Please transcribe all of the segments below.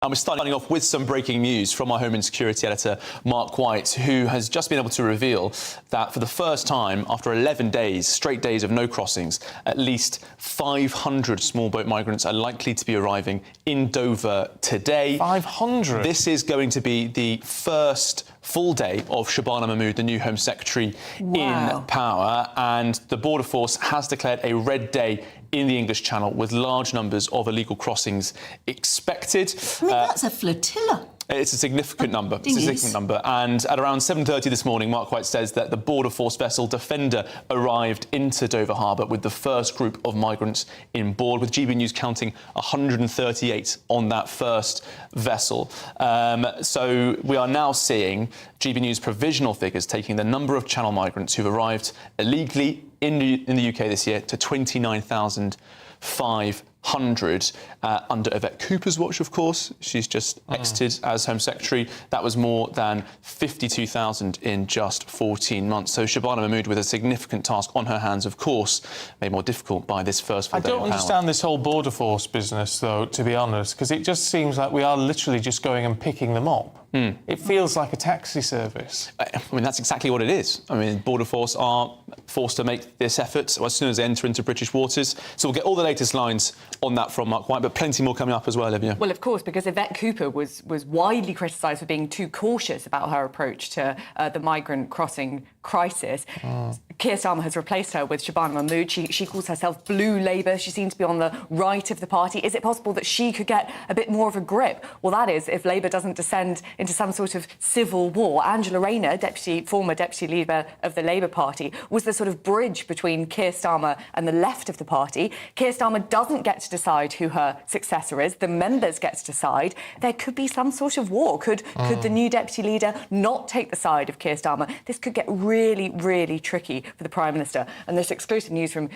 And we're starting off with some breaking news from our Home and Security editor, Mark White, who has just been able to reveal that for the first time, after 11 days, straight days of no crossings, at least 500 small boat migrants are likely to be arriving in Dover today. 500? This is going to be the first full day of Shabana Mahmood, the new Home Secretary, in power. And the Border Force has declared a red day in the English Channel with large numbers of illegal crossings expected. I mean, that's a flotilla. It's a significant number. It's a significant number. And at around 7:30 this morning, Mark White says that the Border Force vessel Defender arrived into Dover Harbour with the first group of migrants in board, with GB News counting 138 on that first vessel. So we are now seeing GB News provisional figures taking the number of Channel migrants who've arrived illegally in the UK this year to 29,500 under Yvette Cooper's watch, of course. She's just exited as Home Secretary. That was more than 52,000 in just 14 months. So Shabana Mahmood with a significant task on her hands, of course, made more difficult by this first full day of power. I don't understand this whole Border Force business, though, to be honest, because it just seems like we are literally just going and picking them up. It feels like a taxi service. I mean, that's exactly what it is. I mean, Border Force are forced to make this effort as soon as they enter into British waters. So we'll get all the latest lines on that from Mark White, but plenty more coming up as well, Olivia. Well, of course, because Yvette Cooper was widely criticised for being too cautious about her approach to the migrant crossing crisis. Keir Starmer has replaced her with Shabana Mahmood. She calls herself Blue Labour. She seems to be on the right of the party. Is it possible that she could get a bit more of a grip? Well, that is, if Labour doesn't descend into some sort of civil war. Angela Rayner, former deputy leader of the Labour Party, was the sort of bridge between Keir Starmer and the left of the party. Keir Starmer doesn't get to decide who her successor is. The members get to decide. There could be some sort of war. Could the new deputy leader not take the side of Keir Starmer? This could get really, really tricky for the Prime Minister. And this exclusive news from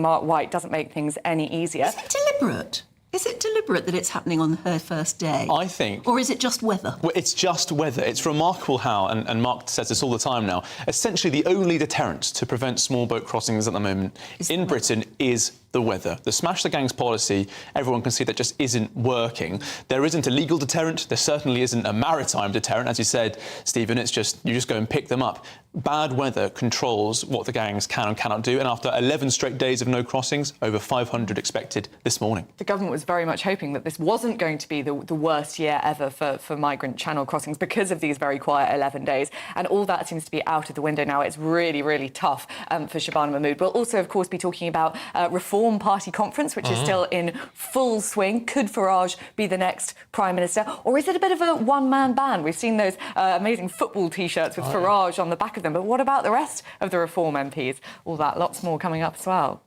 Mark White doesn't make things any easier. Is it deliberate? Is it deliberate that it's happening on her first day? I think. Or is it just weather? Well, it's just weather. It's remarkable how, and Mark says this all the time now, essentially the only deterrent to prevent small boat crossings at the moment in Britain is the weather. The smash the gangs policy, everyone can see that just isn't working. There isn't a legal deterrent. There certainly isn't a maritime deterrent. As you said, Stephen, it's just, you just go and pick them up. Bad weather controls what the gangs can and cannot do. And after 11 straight days of no crossings, over 500 expected this morning. The government was very much hoping that this wasn't going to be the worst year ever for migrant channel crossings because of these very quiet 11 days. And all that seems to be out of the window now. It's really, really tough for Shabana Mahmood. We'll also, of course, be talking about Reform Party conference, which is still in full swing. Could Farage be the next Prime Minister? Or is it a bit of a one-man band? We've seen those amazing football T-shirts with Farage on the back of them. But what about the rest of the Reform MPs? All that, lots more coming up as well.